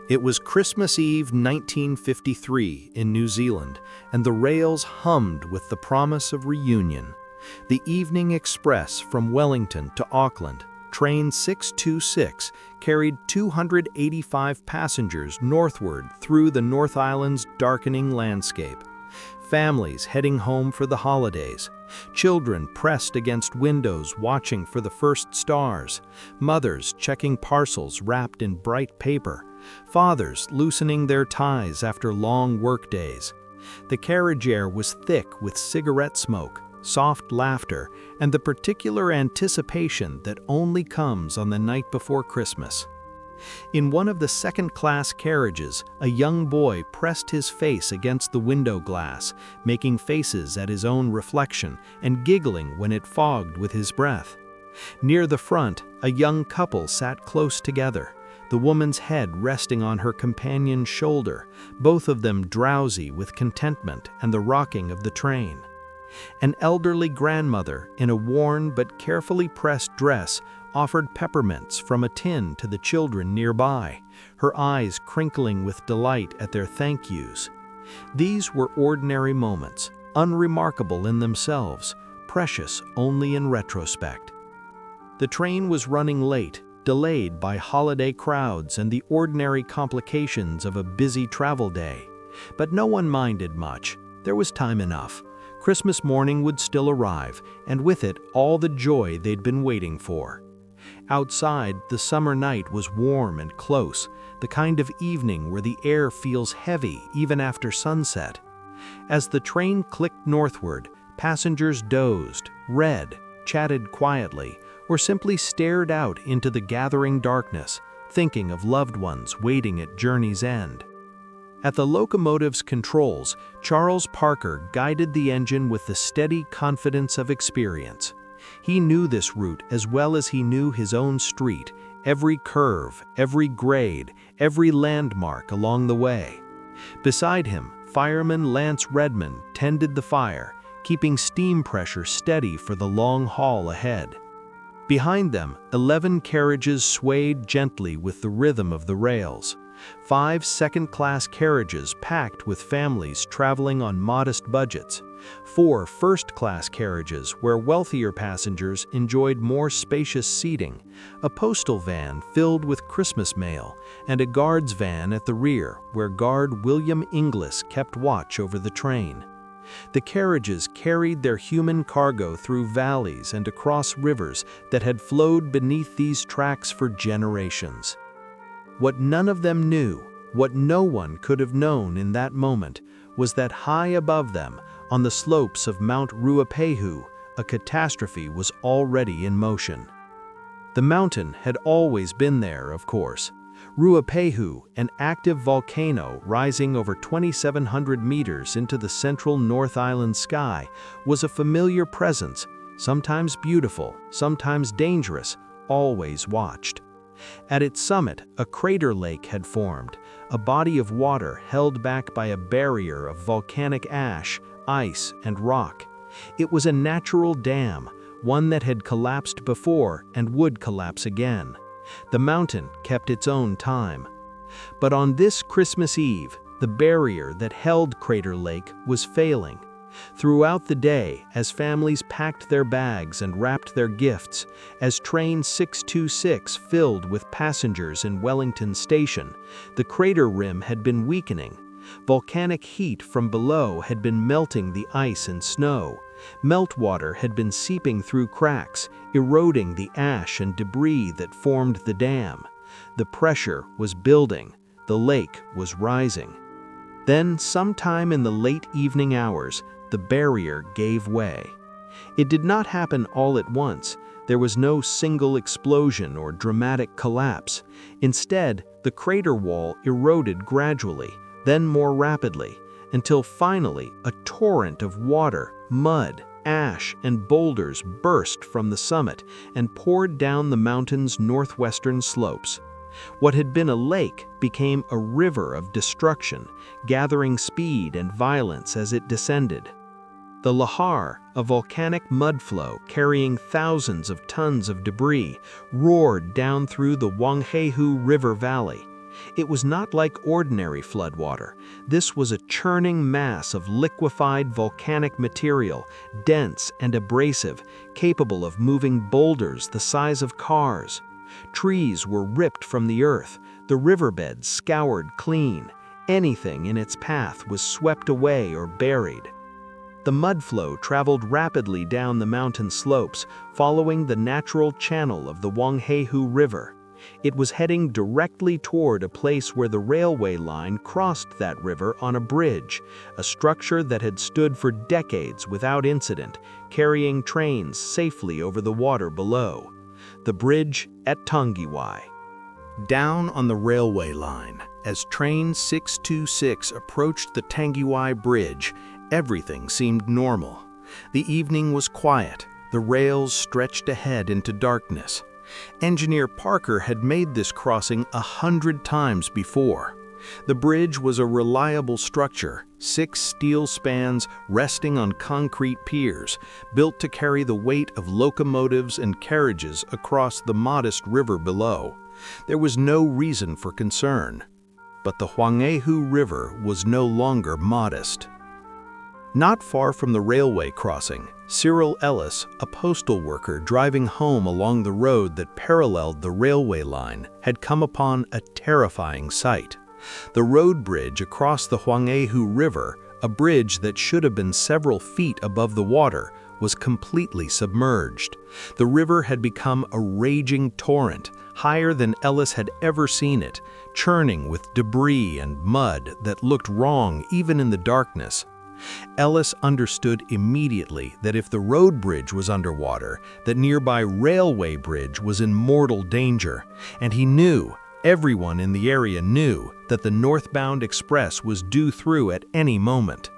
It was Christmas Eve 1953 in New Zealand, and the rails hummed with the promise of reunion. The evening express from Wellington to Auckland, train 626, carried 285 passengers northward through the North Island's darkening landscape. Families heading home for the holidays, children pressed against windows watching for the first stars, mothers checking parcels wrapped in bright paper, fathers loosening their ties after long workdays. The carriage air was thick with cigarette smoke, soft laughter, and the particular anticipation that only comes on the night before Christmas. In one of the second-class carriages, a young boy pressed his face against the window glass, making faces at his own reflection and giggling when it fogged with his breath. Near the front, a young couple sat close together, the woman's head resting on her companion's shoulder, both of them drowsy with contentment and the rocking of the train. An elderly grandmother, in a worn but carefully pressed dress, offered peppermints from a tin to the children nearby, her eyes crinkling with delight at their thank yous. These were ordinary moments, unremarkable in themselves, precious only in retrospect. The train was running late, delayed by holiday crowds and the ordinary complications of a busy travel day. But no one minded much. There was time enough. Christmas morning would still arrive, and with it all the joy they'd been waiting for. Outside, the summer night was warm and close, the kind of evening where the air feels heavy even after sunset. As the train clicked northward, passengers dozed, read, chatted quietly, or simply stared out into the gathering darkness, thinking of loved ones waiting at journey's end. At the locomotive's controls, Charles Parker guided the engine with the steady confidence of experience. He knew this route as well as he knew his own street, every curve, every grade, every landmark along the way. Beside him, fireman Lance Redmond tended the fire, keeping steam pressure steady for the long haul ahead. Behind them, 11 carriages swayed gently with the rhythm of the rails. 5 second-class carriages packed with families traveling on modest budgets. 4 first-class carriages where wealthier passengers enjoyed more spacious seating. A postal van filled with Christmas mail, and a guard's van at the rear where guard William Inglis kept watch over the train. The carriages carried their human cargo through valleys and across rivers that had flowed beneath these tracks for generations. What none of them knew, what no one could have known in that moment, was that high above them, on the slopes of Mount Whangaehu, a catastrophe was already in motion. The mountain had always been there, of course. Whangaehu, an active volcano rising over 2,700 meters into the central North Island sky, was a familiar presence, sometimes beautiful, sometimes dangerous, always watched. At its summit, a crater lake had formed, a body of water held back by a barrier of volcanic ash, ice, and rock. It was a natural dam, one that had collapsed before and would collapse again. The mountain kept its own time. But on this Christmas Eve, the barrier that held Crater Lake was failing. Throughout the day, as families packed their bags and wrapped their gifts, as train 626 filled with passengers in Wellington station, the crater rim had been weakening. Volcanic heat from below had been melting the ice and snow. Meltwater had been seeping through cracks, eroding the ash and debris that formed the dam. The pressure was building. The lake was rising. Then, sometime in the late evening hours, the barrier gave way. It did not happen all at once. There was no single explosion or dramatic collapse. Instead, the crater wall eroded gradually, then more rapidly, until finally a torrent of water, mud, ash, and boulders burst from the summit and poured down the mountain's northwestern slopes. What had been a lake became a river of destruction, gathering speed and violence as it descended. The lahar, a volcanic mudflow carrying thousands of tons of debris, roared down through the Whangaehu River Valley. It was not like ordinary floodwater. This was a churning mass of liquefied volcanic material, dense and abrasive, capable of moving boulders the size of cars. Trees were ripped from the earth, the riverbeds scoured clean. Anything in its path was swept away or buried. The mud flow traveled rapidly down the mountain slopes, following the natural channel of the Whangaehu River. It was heading directly toward a place where the railway line crossed that river on a bridge, a structure that had stood for decades without incident, carrying trains safely over the water below. The bridge at Tangiwai. Down on the railway line, as train 626 approached the Tangiwai Bridge, everything seemed normal. The evening was quiet, the rails stretched ahead into darkness. Engineer Parker had made this crossing 100 times before. The bridge was a reliable structure, 6 steel spans resting on concrete piers, built to carry the weight of locomotives and carriages across the modest river below. There was no reason for concern. But the Whangaehu River was no longer modest. Not far from the railway crossing, Cyril Ellis, a postal worker driving home along the road that paralleled the railway line, had come upon a terrifying sight. The road bridge across the Whangaehu River, a bridge that should have been several feet above the water, was completely submerged. The river had become a raging torrent, higher than Ellis had ever seen it, churning with debris and mud that looked wrong even in the darkness. Ellis understood immediately that if the road bridge was underwater, that nearby railway bridge was in mortal danger, and he knew, everyone in the area knew, that the northbound express was due through at any moment.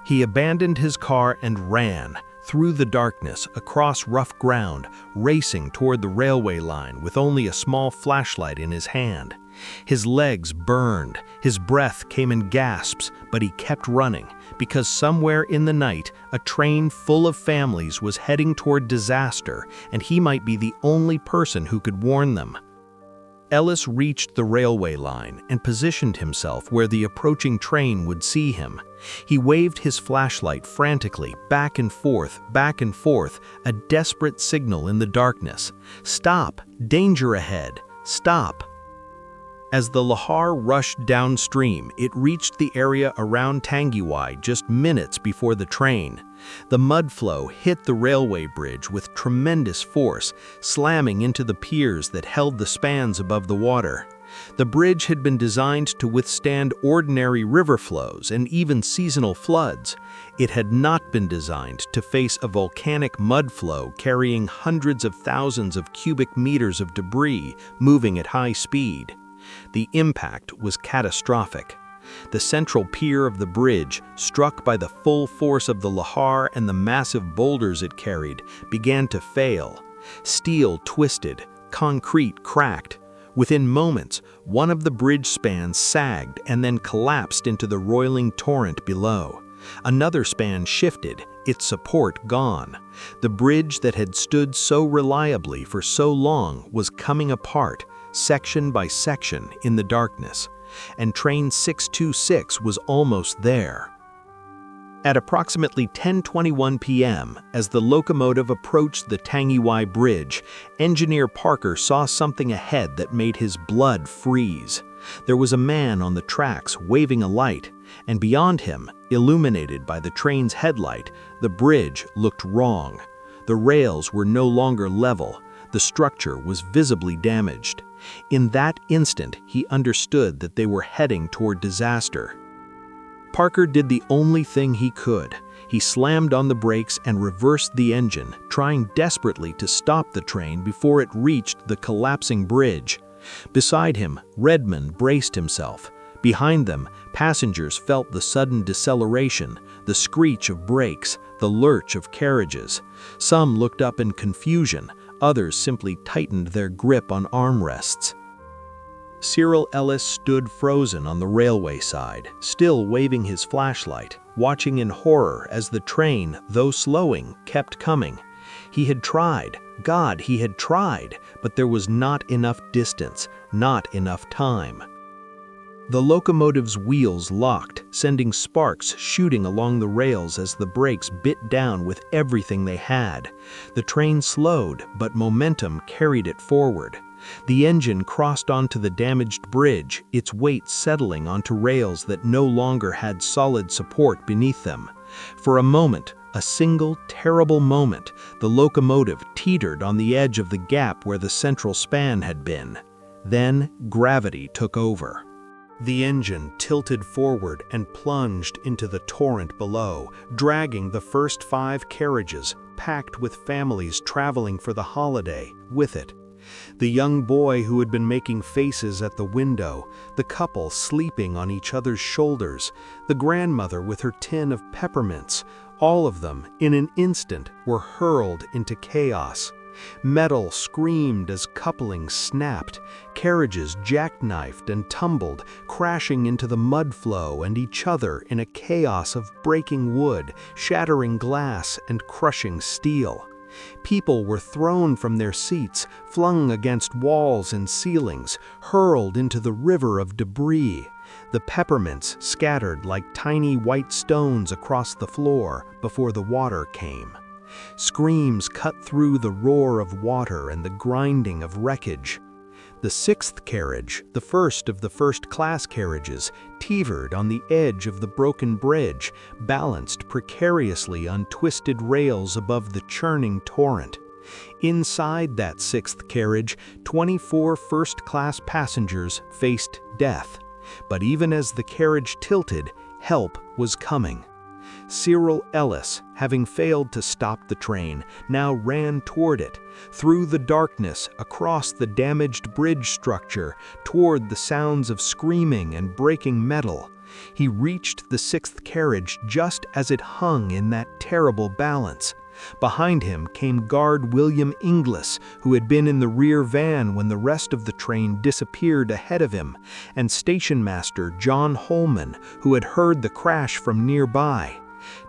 He abandoned his car and ran, through the darkness, across rough ground, racing toward the railway line with only a small flashlight in his hand. His legs burned, his breath came in gasps, but he kept running, because somewhere in the night, a train full of families was heading toward disaster, and he might be the only person who could warn them. Ellis reached the railway line and positioned himself where the approaching train would see him. He waved his flashlight frantically, back and forth, a desperate signal in the darkness. "Stop! Danger ahead! Stop!" As the lahar rushed downstream, it reached the area around Tangiwai just minutes before the train. The mud flow hit the railway bridge with tremendous force, slamming into the piers that held the spans above the water. The bridge had been designed to withstand ordinary river flows and even seasonal floods. It had not been designed to face a volcanic mud flow carrying hundreds of thousands of cubic meters of debris moving at high speed. The impact was catastrophic. The central pier of the bridge, struck by the full force of the lahar and the massive boulders it carried, began to fail. Steel twisted, concrete cracked. Within moments, one of the bridge spans sagged and then collapsed into the roiling torrent below. Another span shifted, its support gone. The bridge that had stood so reliably for so long was coming apart, section by section in the darkness, and train 626 was almost there. At approximately 10:21 p.m., as the locomotive approached the Tangiwai Bridge, Engineer Parker saw something ahead that made his blood freeze. There was a man on the tracks waving a light, and beyond him, illuminated by the train's headlight, the bridge looked wrong. The rails were no longer level. The structure was visibly damaged. In that instant, he understood that they were heading toward disaster. Parker did the only thing he could. He slammed on the brakes and reversed the engine, trying desperately to stop the train before it reached the collapsing bridge. Beside him, Redmond braced himself. Behind them, passengers felt the sudden deceleration, the screech of brakes, the lurch of carriages. Some looked up in confusion, others simply tightened their grip on armrests. Cyril Ellis stood frozen on the railway side, still waving his flashlight, watching in horror as the train, though slowing, kept coming. He had tried, God, he had tried, but there was not enough distance, not enough time. The locomotive's wheels locked, sending sparks shooting along the rails as the brakes bit down with everything they had. The train slowed, but momentum carried it forward. The engine crossed onto the damaged bridge, its weight settling onto rails that no longer had solid support beneath them. For a moment, a single, terrible moment, the locomotive teetered on the edge of the gap where the central span had been. Then, gravity took over. The engine tilted forward and plunged into the torrent below, dragging the first 5 carriages, packed with families traveling for the holiday, with it. The young boy who had been making faces at the window, the couple sleeping on each other's shoulders, the grandmother with her tin of peppermints, all of them, in an instant, were hurled into chaos. Metal screamed as couplings snapped, carriages jackknifed and tumbled, crashing into the mud flow and each other in a chaos of breaking wood, shattering glass, and crushing steel. People were thrown from their seats, flung against walls and ceilings, hurled into the river of debris. The peppermints scattered like tiny white stones across the floor before the water came. Screams cut through the roar of water and the grinding of wreckage. The 6th carriage, the first of the first-class carriages, teetered on the edge of the broken bridge, balanced precariously on twisted rails above the churning torrent. Inside that 6th carriage, 24 first-class passengers faced death. But even as the carriage tilted, help was coming. Cyril Ellis, having failed to stop the train, now ran toward it, through the darkness, across the damaged bridge structure, toward the sounds of screaming and breaking metal. He reached the 6th carriage just as it hung in that terrible balance. Behind him came guard William Inglis, who had been in the rear van when the rest of the train disappeared ahead of him, and station master John Holman, who had heard the crash from nearby.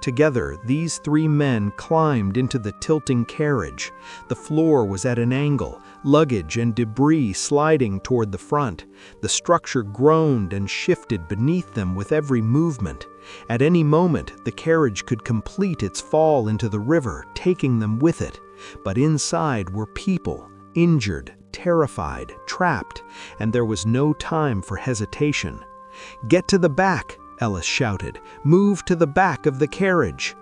Together, these 3 men climbed into the tilting carriage. The floor was at an angle, luggage and debris sliding toward the front. The structure groaned and shifted beneath them with every movement. At any moment, the carriage could complete its fall into the river, taking them with it. But inside were people, injured, terrified, trapped, and there was no time for hesitation. "Get to the back!" Ellis shouted. "Move to the back of the carriage!"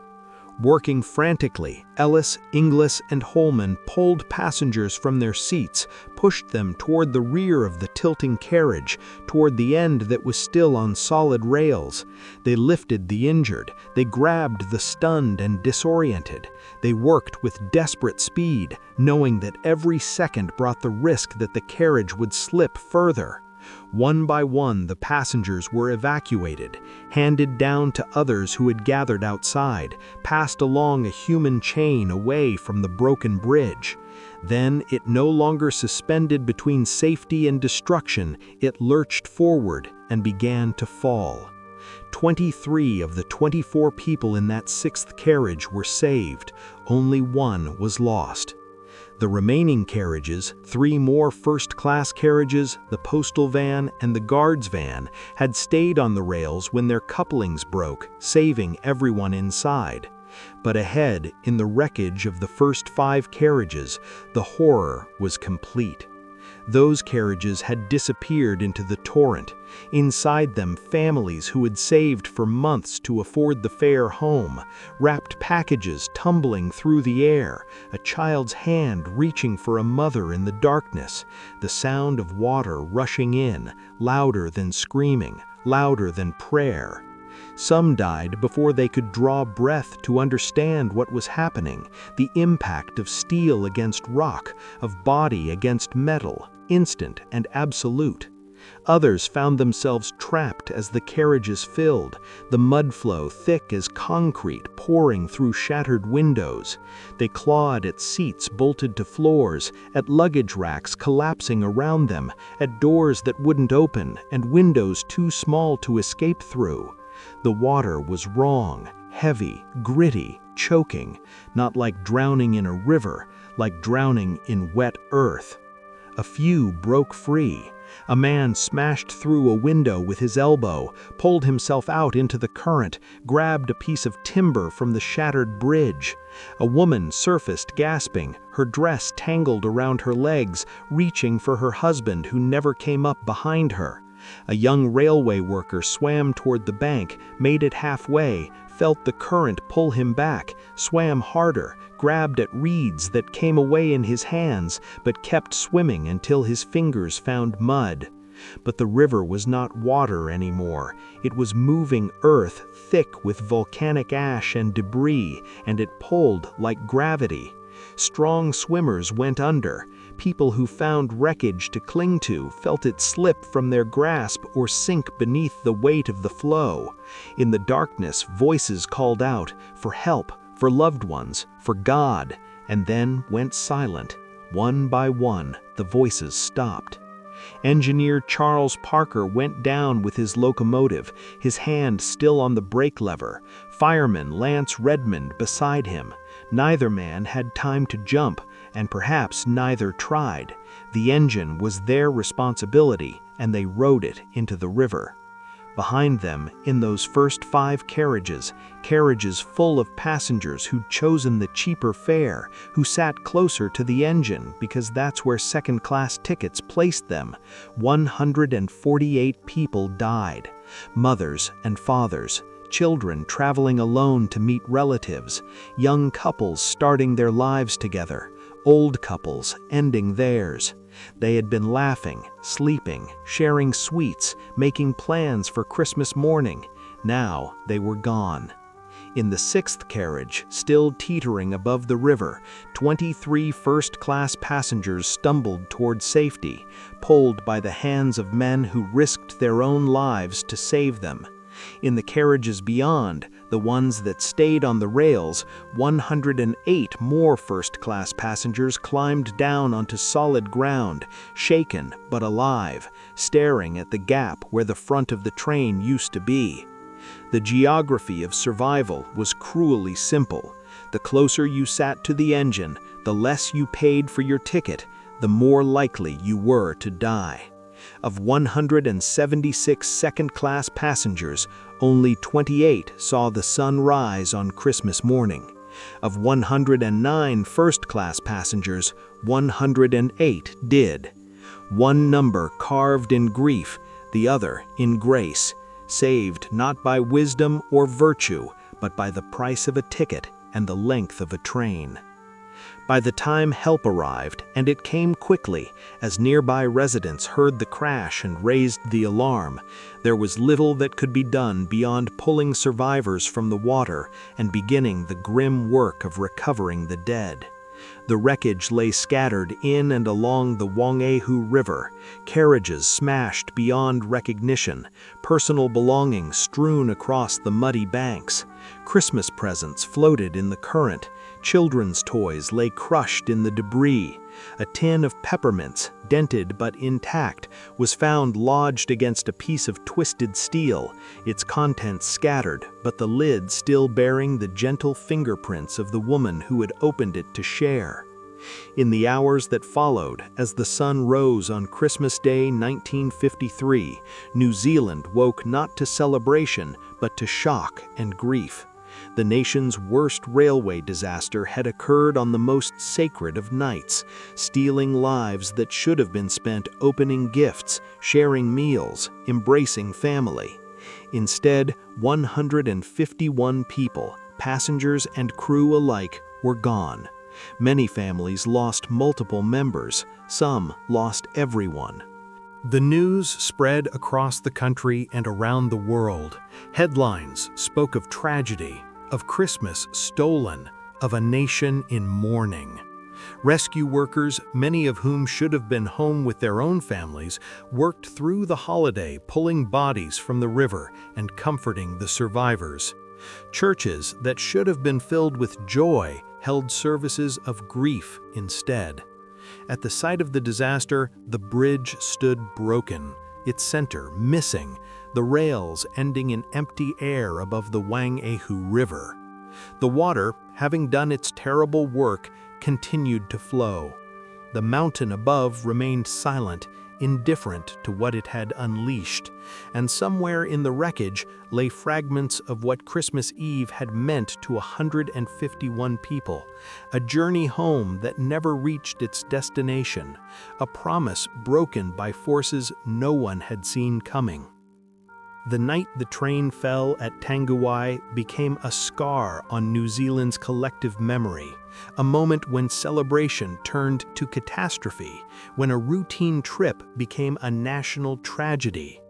Working frantically, Ellis, Inglis, and Holman pulled passengers from their seats, pushed them toward the rear of the tilting carriage, toward the end that was still on solid rails. They lifted the injured, they grabbed the stunned and disoriented. They worked with desperate speed, knowing that every second brought the risk that the carriage would slip further. One by one, the passengers were evacuated, handed down to others who had gathered outside, passed along a human chain away from the broken bridge. Then, it no longer suspended between safety and destruction, it lurched forward and began to fall. 23 of the 24 people in that 6th carriage were saved. Only 1 was lost. The remaining carriages, 3 more first-class carriages, the postal van, and the guard's van, had stayed on the rails when their couplings broke, saving everyone inside. But ahead, in the wreckage of the first 5 carriages, the horror was complete. Those carriages had disappeared into the torrent. Inside them, families who had saved for months to afford the fare home, wrapped packages tumbling through the air, a child's hand reaching for a mother in the darkness, the sound of water rushing in, louder than screaming, louder than prayer. Some died before they could draw breath to understand what was happening, the impact of steel against rock, of body against metal, instant and absolute. Others found themselves trapped as the carriages filled, the mud flow thick as concrete pouring through shattered windows. They clawed at seats bolted to floors, at luggage racks collapsing around them, at doors that wouldn't open and windows too small to escape through. The water was wrong, heavy, gritty, choking, not like drowning in a river, like drowning in wet earth. A few broke free. A man smashed through a window with his elbow, pulled himself out into the current, grabbed a piece of timber from the shattered bridge. A woman surfaced gasping, her dress tangled around her legs, reaching for her husband who never came up behind her. A young railway worker swam toward the bank, made it halfway, felt the current pull him back, swam harder, grabbed at reeds that came away in his hands, but kept swimming until his fingers found mud. But the river was not water anymore. It was moving earth thick with volcanic ash and debris, and it pulled like gravity. Strong swimmers went under. People who found wreckage to cling to felt it slip from their grasp or sink beneath the weight of the flow. In the darkness, voices called out for help, for loved ones, for God, and then went silent. One by one, the voices stopped. Engineer Charles Parker went down with his locomotive, his hand still on the brake lever. Fireman Lance Redmond beside him. Neither man had time to jump, and perhaps neither tried. The engine was their responsibility, and they rode it into the river. Behind them, in those first 5 carriages full of passengers who'd chosen the cheaper fare, who sat closer to the engine because that's where second-class tickets placed them, 148 people died. Mothers and fathers, children traveling alone to meet relatives, young couples starting their lives together, old couples ending theirs. They had been laughing, sleeping, sharing sweets, making plans for Christmas morning. Now they were gone. In the 6th carriage, still teetering above the river, 23 first-class passengers stumbled toward safety, pulled by the hands of men who risked their own lives to save them. In the carriages beyond, the ones that stayed on the rails, 108 more first-class passengers climbed down onto solid ground, shaken but alive, staring at the gap where the front of the train used to be. The geography of survival was cruelly simple. The closer you sat to the engine, the less you paid for your ticket, the more likely you were to die. Of 176 second-class passengers, only 28 saw the sun rise on Christmas morning. Of 109 first-class passengers, 108 did. One number carved in grief, the other in grace, saved not by wisdom or virtue, but by the price of a ticket and the length of a train. By the time help arrived, and it came quickly, as nearby residents heard the crash and raised the alarm, there was little that could be done beyond pulling survivors from the water and beginning the grim work of recovering the dead. The wreckage lay scattered in and along the Whangaehu River, carriages smashed beyond recognition, personal belongings strewn across the muddy banks. Christmas presents floated in the current. Children's toys lay crushed in the debris. A tin of peppermints, dented but intact, was found lodged against a piece of twisted steel, its contents scattered, but the lid still bearing the gentle fingerprints of the woman who had opened it to share. In the hours that followed, as the sun rose on Christmas Day 1953, New Zealand woke not to celebration, but to shock and grief. The nation's worst railway disaster had occurred on the most sacred of nights, stealing lives that should have been spent opening gifts, sharing meals, embracing family. Instead, 151 people, passengers and crew alike, were gone. Many families lost multiple members, some lost everyone. The news spread across the country and around the world. Headlines spoke of tragedy, of Christmas stolen, of a nation in mourning. Rescue workers, many of whom should have been home with their own families, worked through the holiday pulling bodies from the river and comforting the survivors. Churches that should have been filled with joy held services of grief instead. At the site of the disaster, the bridge stood broken, its center missing, the rails ending in empty air above the Whangaehu River. The water, having done its terrible work, continued to flow. The mountain above remained silent, indifferent to what it had unleashed, and somewhere in the wreckage lay fragments of what Christmas Eve had meant to 151 people, a journey home that never reached its destination, a promise broken by forces no one had seen coming. The night the train fell at Tangiwai became a scar on New Zealand's collective memory, a moment when celebration turned to catastrophe, when a routine trip became a national tragedy.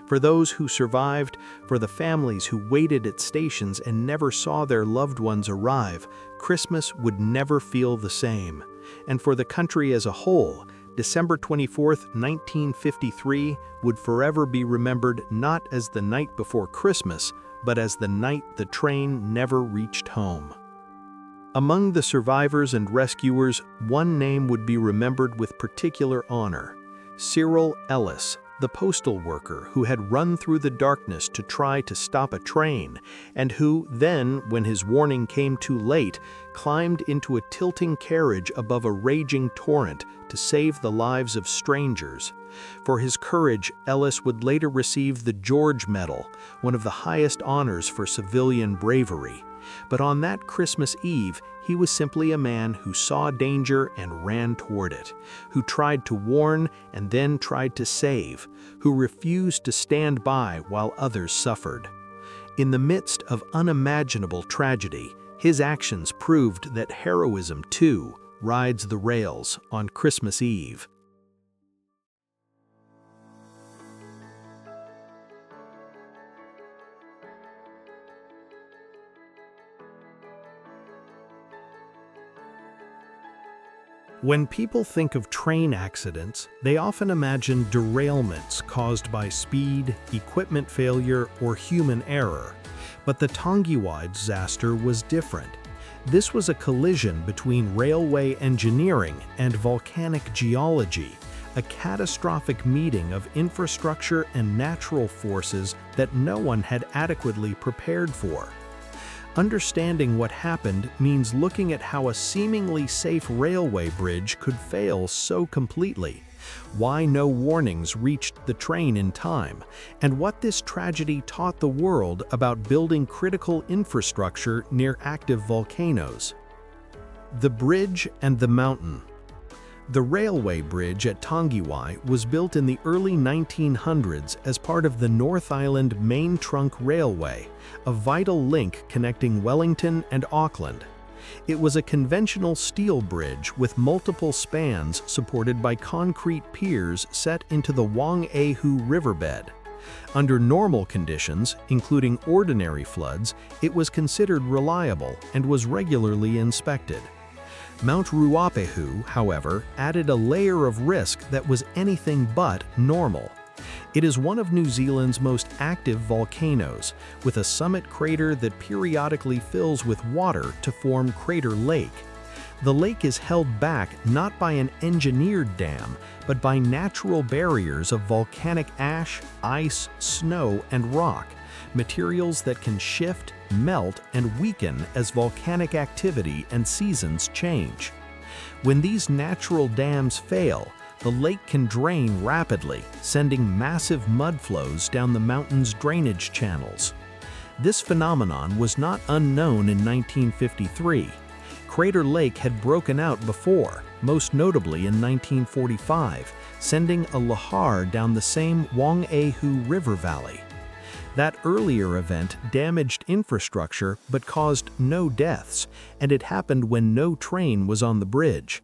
For those who survived, for the families who waited at stations and never saw their loved ones arrive, Christmas would never feel the same. And for the country as a whole, December 24, 1953 would forever be remembered not as the night before Christmas, but as the night the train never reached home. Among the survivors and rescuers, one name would be remembered with particular honor: Cyril Ellis, the postal worker who had run through the darkness to try to stop a train, and who then, when his warning came too late, climbed into a tilting carriage above a raging torrent to save the lives of strangers. For his courage, Ellis would later receive the George Medal, one of the highest honors for civilian bravery. But on that Christmas Eve, he was simply a man who saw danger and ran toward it, who tried to warn and then tried to save, who refused to stand by while others suffered. In the midst of unimaginable tragedy, his actions proved that heroism, too, rides the rails on Christmas Eve. When people think of train accidents, they often imagine derailments caused by speed, equipment failure, or human error. But the Tangiwai disaster was different. This was a collision between railway engineering and volcanic geology, a catastrophic meeting of infrastructure and natural forces that no one had adequately prepared for. Understanding what happened means looking at how a seemingly safe railway bridge could fail so completely, why no warnings reached the train in time, and what this tragedy taught the world about building critical infrastructure near active volcanoes. The bridge and the mountain. The railway bridge at Tangiwai was built in the early 1900s as part of the North Island Main Trunk Railway, a vital link connecting Wellington and Auckland. It was a conventional steel bridge with multiple spans supported by concrete piers set into the Whangaehu riverbed. Under normal conditions, including ordinary floods, it was considered reliable and was regularly inspected. Mount Ruapehu, however, added a layer of risk that was anything but normal. It is one of New Zealand's most active volcanoes, with a summit crater that periodically fills with water to form Crater Lake. The lake is held back not by an engineered dam, but by natural barriers of volcanic ash, ice, snow, and rock, materials that can shift, melt, and weaken as volcanic activity and seasons change. When these natural dams fail, the lake can drain rapidly, sending massive mud flows down the mountain's drainage channels. This phenomenon was not unknown in 1953. Crater Lake had broken out before, most notably in 1945, sending a lahar down the same Whangaehu River valley. That earlier event damaged infrastructure but caused no deaths, and it happened when no train was on the bridge.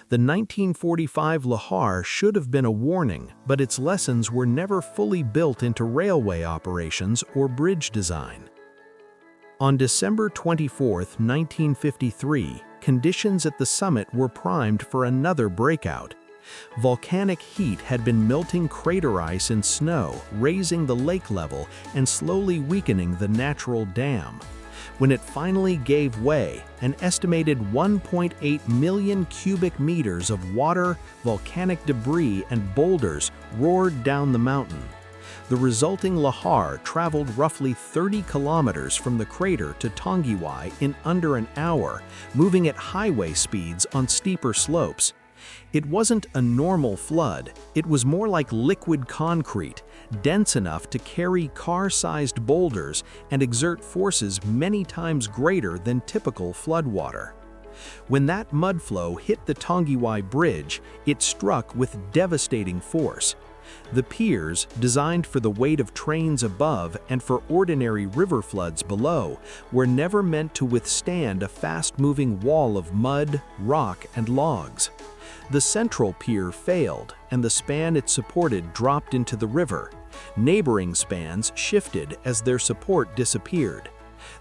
The 1945 lahar should have been a warning, but its lessons were never fully built into railway operations or bridge design. On December 24, 1953, conditions at the summit were primed for another breakout. Volcanic heat had been melting crater ice and snow, raising the lake level and slowly weakening the natural dam. When it finally gave way, an estimated 1.8 million cubic meters of water, volcanic debris, and boulders roared down the mountain. The resulting lahar traveled roughly 30 kilometers from the crater to Tangiwai in under an hour, moving at highway speeds on steeper slopes. It wasn't a normal flood, it was more like liquid concrete, dense enough to carry car-sized boulders and exert forces many times greater than typical floodwater. When that mud flow hit the Tangiwai Bridge, it struck with devastating force. The piers, designed for the weight of trains above and for ordinary river floods below, were never meant to withstand a fast-moving wall of mud, rock, and logs. The central pier failed, and the span it supported dropped into the river. Neighboring spans shifted as their support disappeared.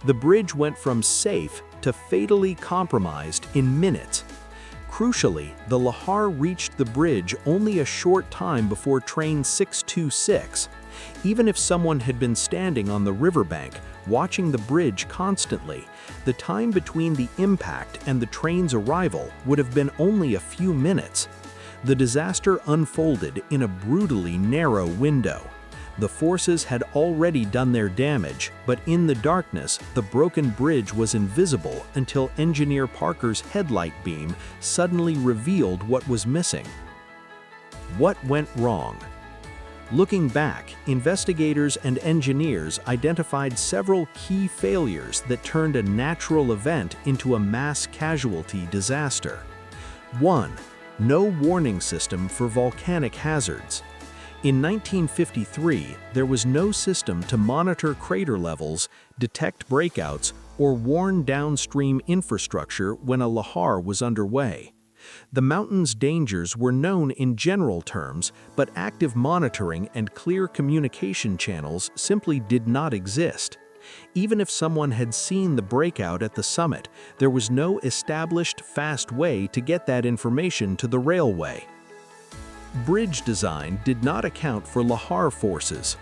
The bridge went from safe to fatally compromised in minutes. Crucially, the lahar reached the bridge only a short time before train 626. Even if someone had been standing on the riverbank, watching the bridge constantly, the time between the impact and the train's arrival would have been only a few minutes. The disaster unfolded in a brutally narrow window. The forces had already done their damage, but in the darkness, the broken bridge was invisible until Engineer Parker's headlight beam suddenly revealed what was missing. What went wrong? Looking back, investigators and engineers identified several key failures that turned a natural event into a mass casualty disaster. 1. No warning system for volcanic hazards. In 1953, there was no system to monitor crater levels, detect breakouts, or warn downstream infrastructure when a lahar was underway. The mountain's dangers were known in general terms, but active monitoring and clear communication channels simply did not exist. Even if someone had seen the breakout at the summit, there was no established fast way to get that information to the railway. Bridge design did not account for lahar forces.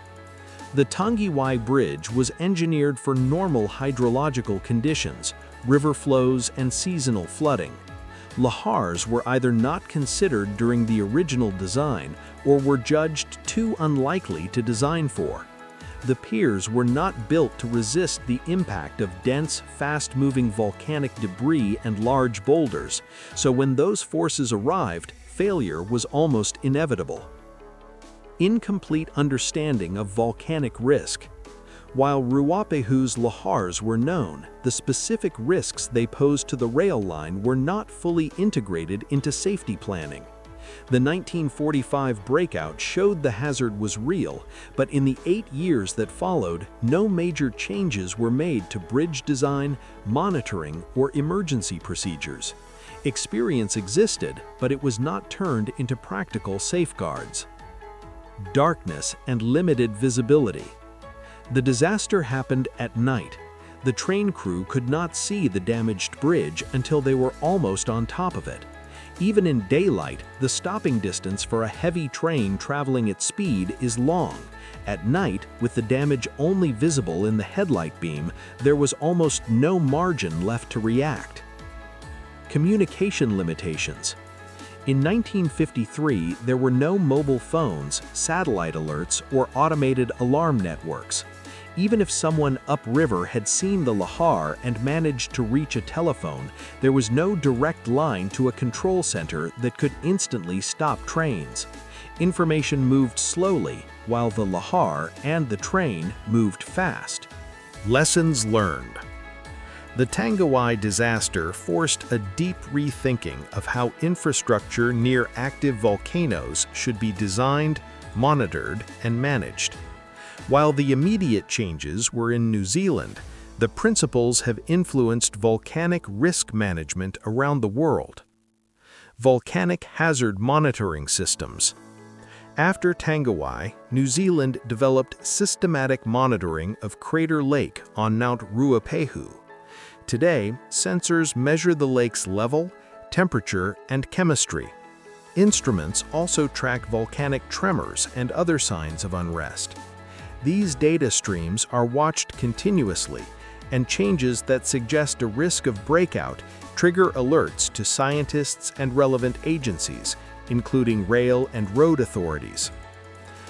The Tangiwai Bridge was engineered for normal hydrological conditions, river flows, and seasonal flooding. Lahars were either not considered during the original design or were judged too unlikely to design for. The piers were not built to resist the impact of dense, fast-moving volcanic debris and large boulders, so when those forces arrived, failure was almost inevitable. Incomplete understanding of volcanic risk. While Whangaehu's lahars were known, the specific risks they posed to the rail line were not fully integrated into safety planning. The 1945 breakout showed the hazard was real, but in the 8 years that followed, no major changes were made to bridge design, monitoring, or emergency procedures. Experience existed, but it was not turned into practical safeguards. Darkness and limited visibility. The disaster happened at night. The train crew could not see the damaged bridge until they were almost on top of it. Even in daylight, the stopping distance for a heavy train traveling at speed is long. At night, with the damage only visible in the headlight beam, there was almost no margin left to react. Communication limitations. In 1953, there were no mobile phones, satellite alerts, or automated alarm networks. Even if someone upriver had seen the lahar and managed to reach a telephone, there was no direct line to a control center that could instantly stop trains. Information moved slowly, while the lahar and the train moved fast. Lessons learned. The Tangiwai disaster forced a deep rethinking of how infrastructure near active volcanoes should be designed, monitored, and managed. While the immediate changes were in New Zealand, the principles have influenced volcanic risk management around the world. Volcanic hazard monitoring systems. After Tangiwai, New Zealand developed systematic monitoring of Crater Lake on Mount Ruapehu. Today, sensors measure the lake's level, temperature, and chemistry. Instruments also track volcanic tremors and other signs of unrest. These data streams are watched continuously, and changes that suggest a risk of breakout trigger alerts to scientists and relevant agencies, including rail and road authorities.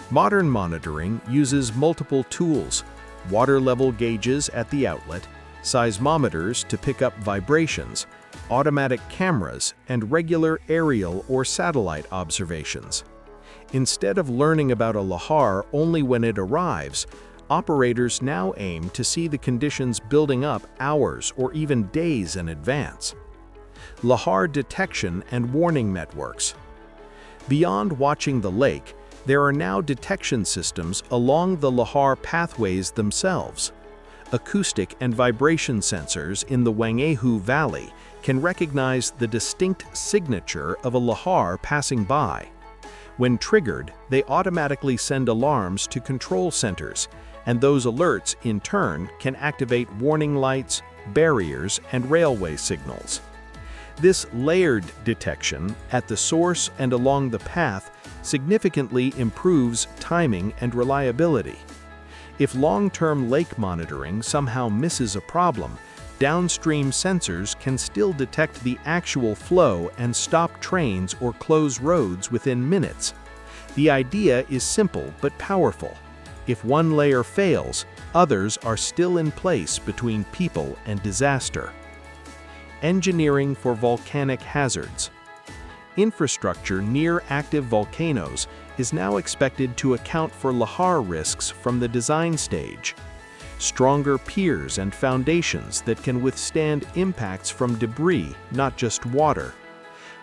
Modern monitoring uses multiple tools: water level gauges at the outlet, seismometers to pick up vibrations, automatic cameras, and regular aerial or satellite observations. Instead of learning about a lahar only when it arrives, operators now aim to see the conditions building up hours or even days in advance. Lahar detection and warning networks. Beyond watching the lake, there are now detection systems along the lahar pathways themselves. Acoustic and vibration sensors in the Whangaehu Valley can recognize the distinct signature of a lahar passing by. When triggered, they automatically send alarms to control centers, and those alerts, in turn, can activate warning lights, barriers, and railway signals. This layered detection at the source and along the path significantly improves timing and reliability. If long-term lake monitoring somehow misses a problem, downstream sensors can still detect the actual flow and stop trains or close roads within minutes. The idea is simple but powerful. If one layer fails, others are still in place between people and disaster. Engineering for volcanic hazards. Infrastructure near active volcanoes is now expected to account for lahar risks from the design stage. Stronger piers and foundations that can withstand impacts from debris, not just water.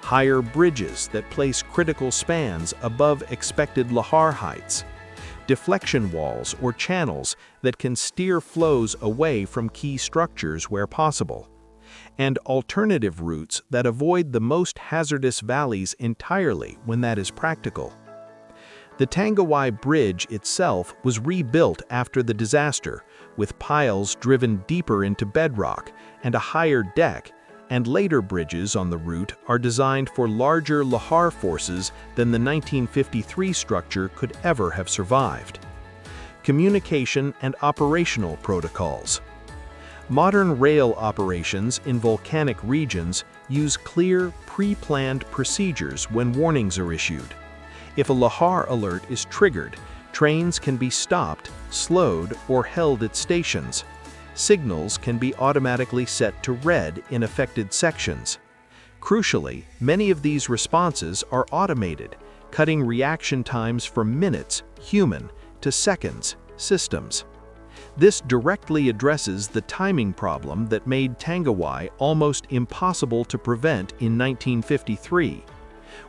Higher bridges that place critical spans above expected lahar heights. Deflection walls or channels that can steer flows away from key structures where possible. And alternative routes that avoid the most hazardous valleys entirely when that is practical. The Tangiwai Bridge itself was rebuilt after the disaster, with piles driven deeper into bedrock and a higher deck, and later bridges on the route are designed for larger lahar forces than the 1953 structure could ever have survived. Communication and operational protocols. Modern rail operations in volcanic regions use clear, pre-planned procedures when warnings are issued. If a lahar alert is triggered, trains can be stopped, slowed, or held at stations. Signals can be automatically set to red in affected sections. Crucially, many of these responses are automated, cutting reaction times from minutes, human, to seconds, systems. This directly addresses the timing problem that made Tangiwai almost impossible to prevent in 1953.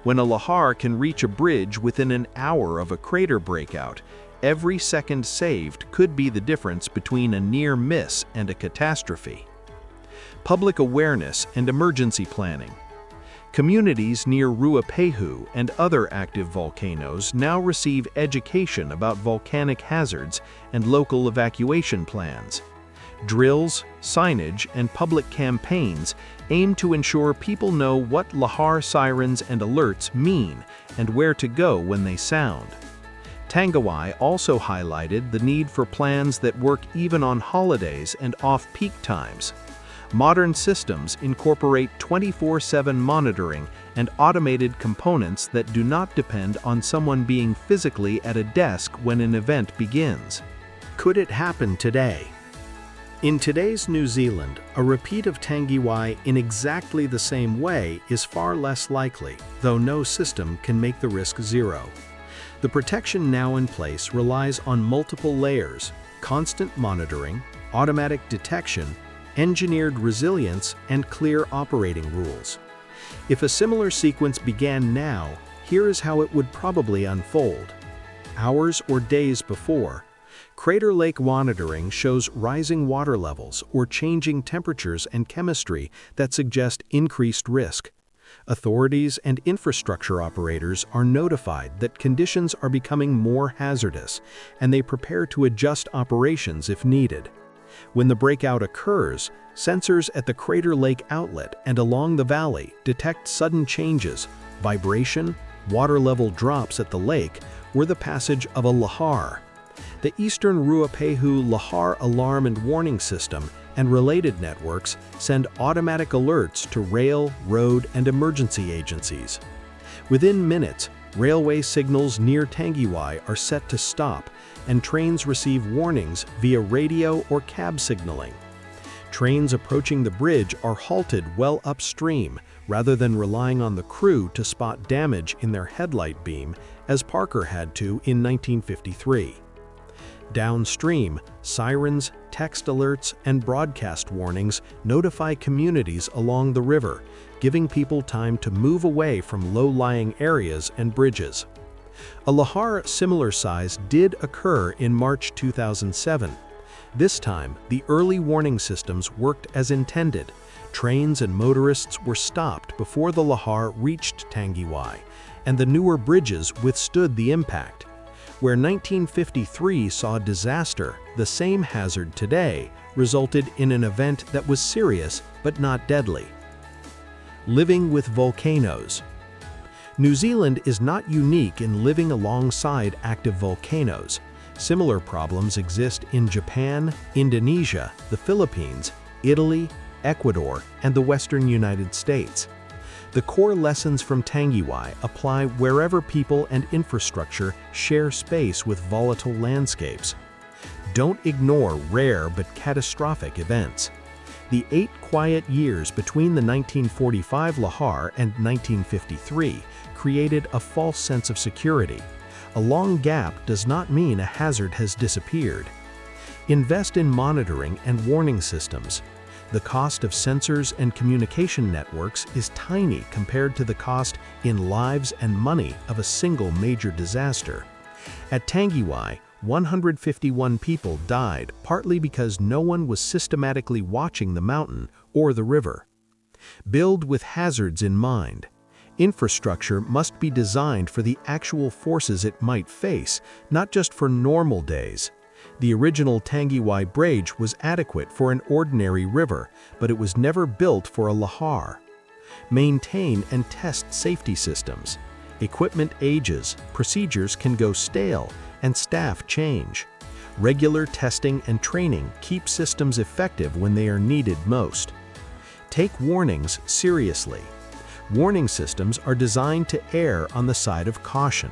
When a lahar can reach a bridge within an hour of a crater breakout, every second saved could be the difference between a near miss and a catastrophe. Public awareness and emergency planning. Communities near Whangaehu and other active volcanoes now receive education about volcanic hazards and local evacuation plans. Drills, signage, and public campaigns aim to ensure people know what lahar sirens and alerts mean and where to go when they sound. Tangiwai also highlighted the need for plans that work even on holidays and off-peak times. Modern systems incorporate 24/7 monitoring and automated components that do not depend on someone being physically at a desk when an event begins. Could it happen today? In today's New Zealand, a repeat of Tangiwai in exactly the same way is far less likely, though no system can make the risk zero. The protection now in place relies on multiple layers, constant monitoring, automatic detection, engineered resilience, and clear operating rules. If a similar sequence began now, here is how it would probably unfold. Hours or days before, crater lake monitoring shows rising water levels or changing temperatures and chemistry that suggest increased risk. Authorities and infrastructure operators are notified that conditions are becoming more hazardous, and they prepare to adjust operations if needed. When the breakout occurs, sensors at the crater lake outlet and along the valley detect sudden changes, vibration, water level drops at the lake, or the passage of a lahar. The Eastern Whangaehu Lahar Alarm and Warning System and related networks send automatic alerts to rail, road, and emergency agencies. Within minutes, railway signals near Tangiwai are set to stop, and trains receive warnings via radio or cab signaling. Trains approaching the bridge are halted well upstream, rather than relying on the crew to spot damage in their headlight beam, as Parker had to in 1953. Downstream, sirens, text alerts, and broadcast warnings notify communities along the river, giving people time to move away from low-lying areas and bridges. A lahar similar size did occur in March 2007. This time, the early warning systems worked as intended. Trains and motorists were stopped before the lahar reached Tangiwai, and the newer bridges withstood the impact. Where 1953 saw disaster, the same hazard today resulted in an event that was serious but not deadly. Living with volcanoes. New Zealand is not unique in living alongside active volcanoes. Similar problems exist in Japan, Indonesia, the Philippines, Italy, Ecuador, and the western United States. The core lessons from Tangiwai apply wherever people and infrastructure share space with volatile landscapes. Don't ignore rare but catastrophic events. The 8 quiet years between the 1945 lahar and 1953 created a false sense of security. A long gap does not mean a hazard has disappeared. Invest in monitoring and warning systems. The cost of sensors and communication networks is tiny compared to the cost in lives and money of a single major disaster. At Tangiwai, 151 people died partly because no one was systematically watching the mountain or the river. Build with hazards in mind. Infrastructure must be designed for the actual forces it might face, not just for normal days. The original Tangiwai Bridge was adequate for an ordinary river, but it was never built for a lahar. Maintain and test safety systems. Equipment ages, procedures can go stale, and staff change. Regular testing and training keep systems effective when they are needed most. Take warnings seriously. Warning systems are designed to err on the side of caution.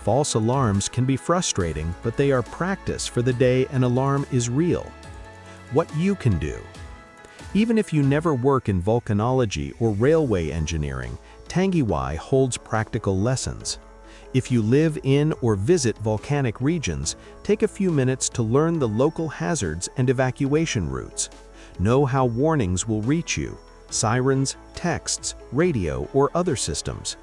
False alarms can be frustrating, but they are practice for the day an alarm is real. What you can do. Even if you never work in volcanology or railway engineering, Tangiwai holds practical lessons. If you live in or visit volcanic regions, take a few minutes to learn the local hazards and evacuation routes. Know how warnings will reach you: sirens, texts, radio, or other systems.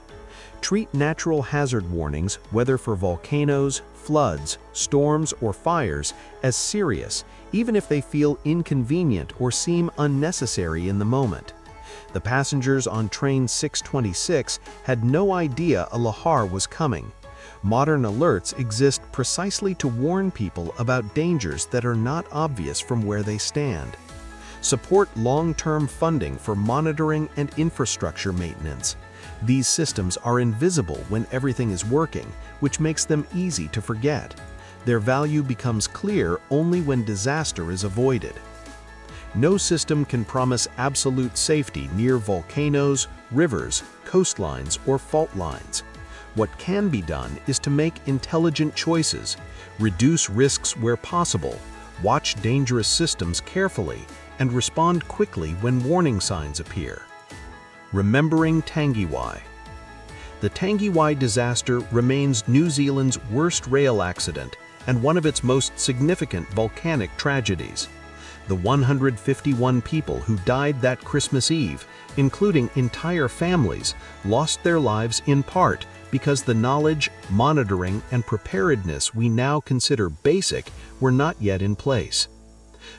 Treat natural hazard warnings, whether for volcanoes, floods, storms, or fires, as serious, even if they feel inconvenient or seem unnecessary in the moment. The passengers on train 626 had no idea a lahar was coming. Modern alerts exist precisely to warn people about dangers that are not obvious from where they stand. Support long-term funding for monitoring and infrastructure maintenance. These systems are invisible when everything is working, which makes them easy to forget. Their value becomes clear only when disaster is avoided. No system can promise absolute safety near volcanoes, rivers, coastlines, or fault lines. What can be done is to make intelligent choices, reduce risks where possible, watch dangerous systems carefully, and respond quickly when warning signs appear. Remembering Tangiwai. The Tangiwai disaster remains New Zealand's worst rail accident and one of its most significant volcanic tragedies. The 151 people who died that Christmas Eve, including entire families, lost their lives in part because the knowledge, monitoring, and preparedness we now consider basic were not yet in place.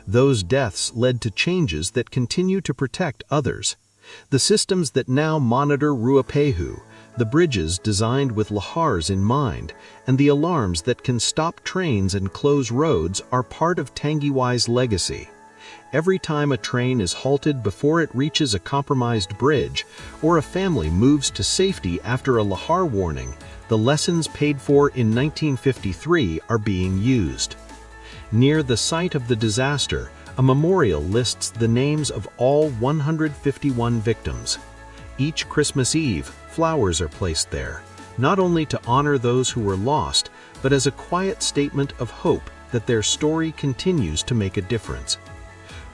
Those deaths led to changes that continue to protect others. The systems that now monitor Whangaehu, the bridges designed with lahars in mind, and the alarms that can stop trains and close roads are part of Tangiwai's legacy. Every time a train is halted before it reaches a compromised bridge, or a family moves to safety after a lahar warning, the lessons paid for in 1953 are being used. Near the site of the disaster, a memorial lists the names of all 151 victims. Each Christmas Eve, flowers are placed there, not only to honor those who were lost, but as a quiet statement of hope that their story continues to make a difference.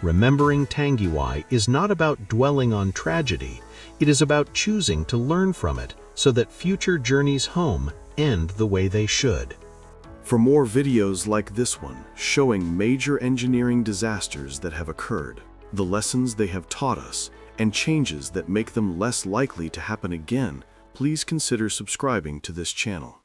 Remembering Tangiwai is not about dwelling on tragedy, it is about choosing to learn from it so that future journeys home end the way they should. For more videos like this one, showing major engineering disasters that have occurred, the lessons they have taught us, and changes that make them less likely to happen again, please consider subscribing to this channel.